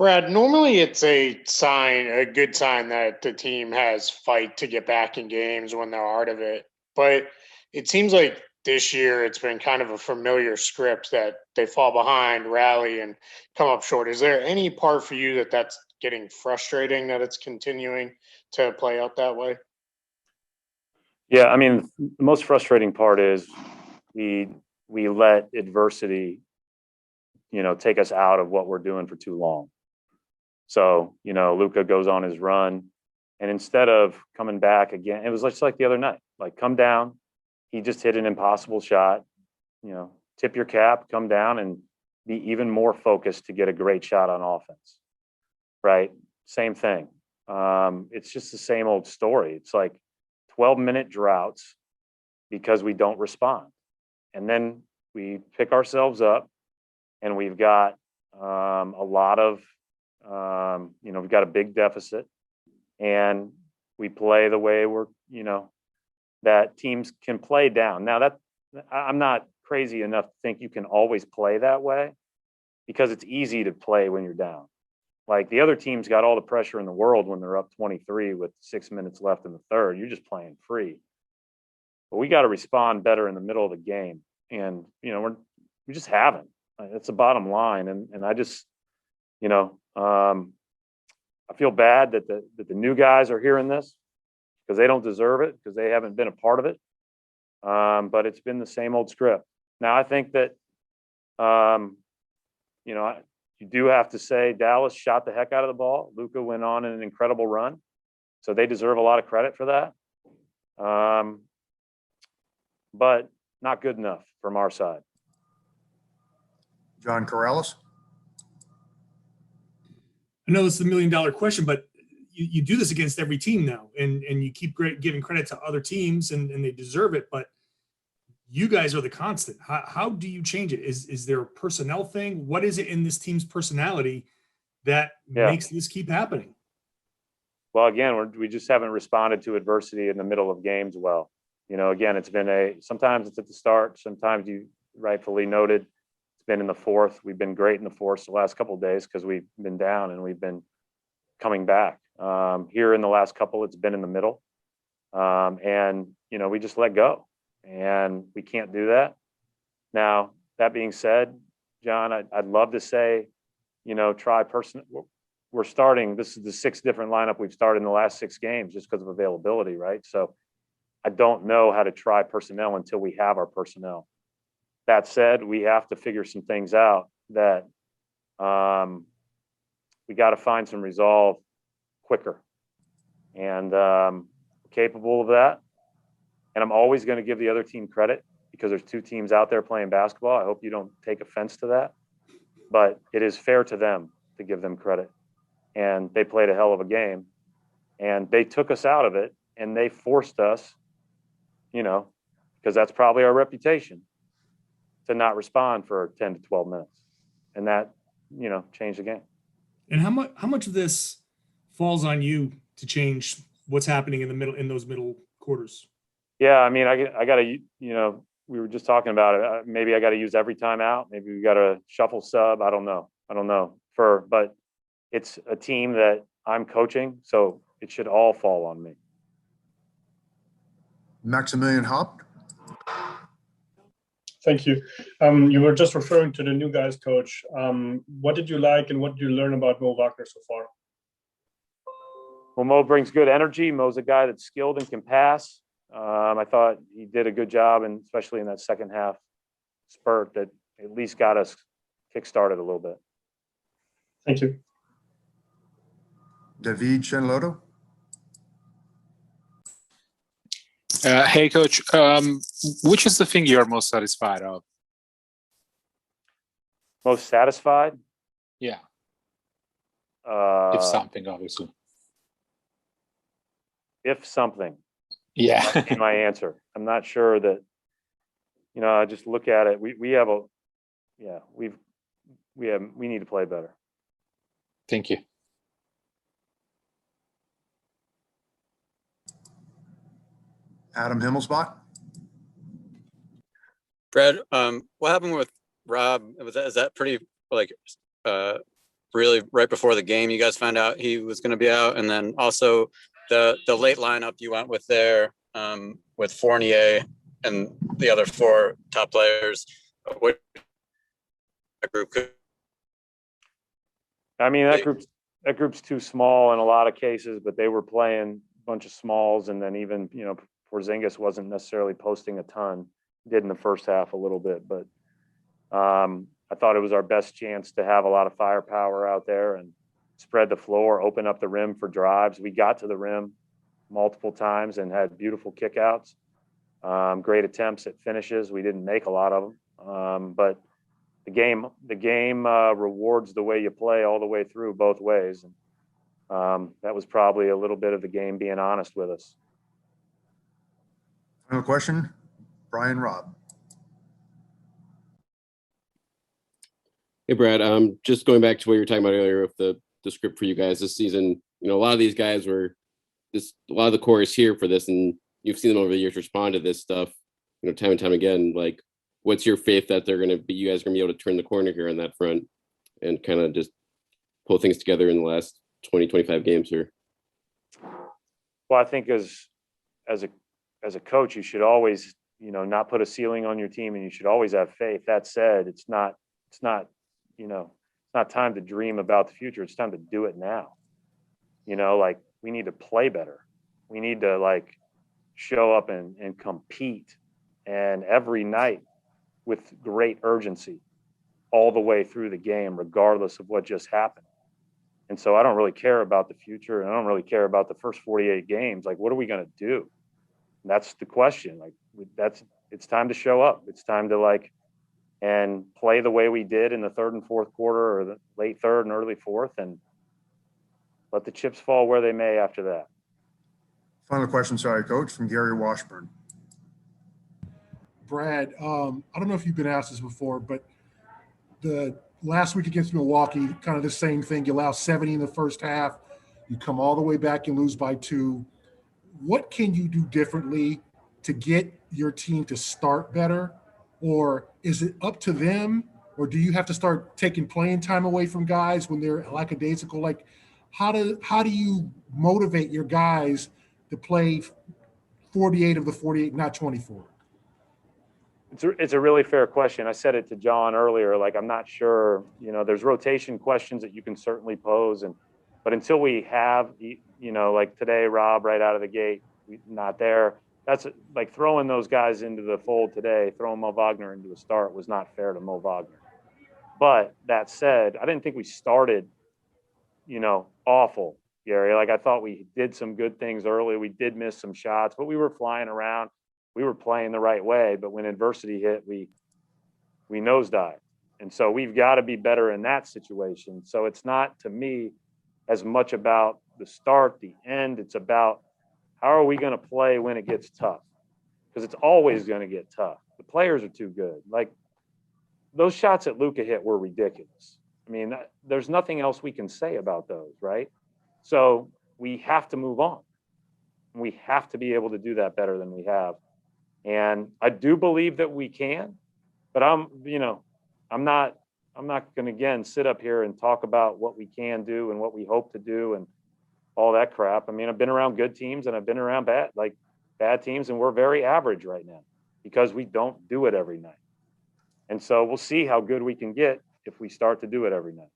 Brad, normally it's a good sign that the team has fight to get back in games when they're out of it. But it seems like this year it's been kind of a familiar script that they fall behind, rally, and come up short. Is there any part for you that that's getting frustrating that it's continuing to play out that way? Yeah, I mean, the most frustrating part is we we let adversity, take us out of what we're doing for too long. So, Luca goes on his run, and instead of coming back again, it was just like the other night. Like, come down. He just hit an impossible shot. Tip your cap, come down, and be even more focused to get a great shot on offense. Right? Same thing. It's just the same old story. It's like 12-minute droughts because we don't respond, and then we pick ourselves up, and we've got a lot of we've got a big deficit, and we play the way that teams can play down. Now, that I'm not crazy enough to think you can always play that way, because it's easy to play when you're down. Like, the other team's got all the pressure in the world when they're up 23 with 6 minutes left in the third. You're just playing free. But we got to respond better in the middle of the game, and we just haven't. That's the bottom line, and I just I feel bad that the new guys are hearing this, because they don't deserve it, because they haven't been a part of it. But it's been the same old script. Now, I think that you do have to say Dallas shot the heck out of the ball. Luka went on an incredible run, so they deserve a lot of credit for that. But not good enough from our side. John Corrales. I know this is $1 million question, but you do this against every team now, and you keep giving credit to other teams, and they deserve it. But you guys are the constant. How do you change it? Is there a personnel thing? What is it in this team's personality that makes this keep happening? Well, again, we just haven't responded to adversity in the middle of games well. Again, it's been sometimes it's at the start. Sometimes, you rightfully noted, it's been in the fourth. We've been great in the fourth the last couple of days because we've been down and we've been coming back. Here in the last couple, it's been in the middle. And we just let go, and we can't do that. Now, that being said, John, I'd love to say, try person. We're starting. This is the sixth different lineup we've started in the last 6 games just because of availability, right? So I don't know how to try personnel until we have our personnel. That said, we have to figure some things out that we got to find some resolve quicker, and capable of that. And I'm always going to give the other team credit because there's 2 teams out there playing basketball. I hope you don't take offense to that, but it is fair to them to give them credit. And they played a hell of a game, and they took us out of it, and they forced us, because that's probably our reputation, to not respond for 10 to 12 minutes. And that, changed the game. And how much of this falls on you to change what's happening in the middle, in those middle quarters? Yeah, I mean, I got to, we were just talking about it. Maybe I got to use every time out. Maybe we got to shuffle sub. I don't know. But it's a team that I'm coaching, so it should all fall on me. Maximilian Haupt. Thank you. You were just referring to the new guys, coach. What did you like and what did you learn about Mo Wagner so far? Well, Mo brings good energy. Mo's a guy that's skilled and can pass. I thought he did a good job, and especially in that second half spurt that at least got us kick-started a little bit. Thank you. David Shenloto. Hey, Coach. Which is the thing you're most satisfied of? Most satisfied? Yeah. If something, obviously. If something. Yeah. That's my answer. I'm not sure that, I just look at it. We need to play better. Thank you. Adam Himmelsbach. Brad, what happened with Rob? Is that pretty really right before the game, you guys found out he was going to be out, and then also the late lineup you went with there with Fournier and the other 4 top players. What group could? I mean, that group's too small in a lot of cases, but they were playing a bunch of smalls, and then even, you know, Porzingis wasn't necessarily posting a ton. Did in the first half a little bit, but I thought it was our best chance to have a lot of firepower out there and spread the floor, open up the rim for drives. We got to the rim multiple times and had beautiful kickouts, great attempts at finishes. We didn't make a lot of them, but the game rewards the way you play all the way through both ways. And that was probably a little bit of the game being honest with us. Final question, Brian Robb. Hey, Brad, just going back to what you were talking about earlier with the script for you guys this season, you know, a lot of these guys a lot of the core is here for this, and you've seen them over the years respond to this stuff, you know, time and time again. Like, what's your faith that you guys are going to be able to turn the corner here on that front and kind of just pull things together in the last 20, 25 games here? Well, I think as a coach, you should always, you know, not put a ceiling on your team, and you should always have faith. That said, it's not, you know, it's not time to dream about the future. It's time to do it now. You know, like, we need to play better. We need to, like, show up and compete, and every night with great urgency all the way through the game, regardless of what just happened. And so I don't really care about the future, and I don't really care about the first 48 games. Like, what are we going to do? And that's the question. Like, it's time to show up. It's time to, like, and play the way we did in the third and fourth quarter, or the late third and early fourth, and let the chips fall where they may after that. Final question, sorry, Coach, from Gary Washburn. Brad, I don't know if you've been asked this before, but the last week against Milwaukee, kind of the same thing. You allow 70 in the first half. You come all the way back and lose by 2. What can you do differently to get your team to start better? Or is it up to them? Or do you have to start taking playing time away from guys when they're lackadaisical? Like, how do you motivate your guys to play 48 of the 48, not 24? It's a really fair question. I said it to John earlier. Like, I'm not sure, you know, there's rotation questions that you can certainly pose. But until we have, you know, like today, Rob, right out of the gate, not there. That's like throwing those guys into the fold today, throwing Mo Wagner into a start was not fair to Mo Wagner. But that said, I didn't think we started, you know, awful, Gary. Like, I thought we did some good things early. We did miss some shots, but we were flying around. We were playing the right way. But when adversity hit, we nosedived. And so we've got to be better in that situation. So it's not, to me, as much about the start, the end. It's about, how are we going to play when it gets tough? Because it's always going to get tough. The players are too good. Like, those shots that Luka hit were ridiculous. I mean, there's nothing else we can say about those, right? So we have to move on. We have to be able to do that better than we have. And I do believe that we can, but I'm not going to, again, sit up here and talk about what we can do and what we hope to do and all that crap. I mean, I've been around good teams and I've been around bad teams, and we're very average right now because we don't do it every night. And so we'll see how good we can get if we start to do it every night.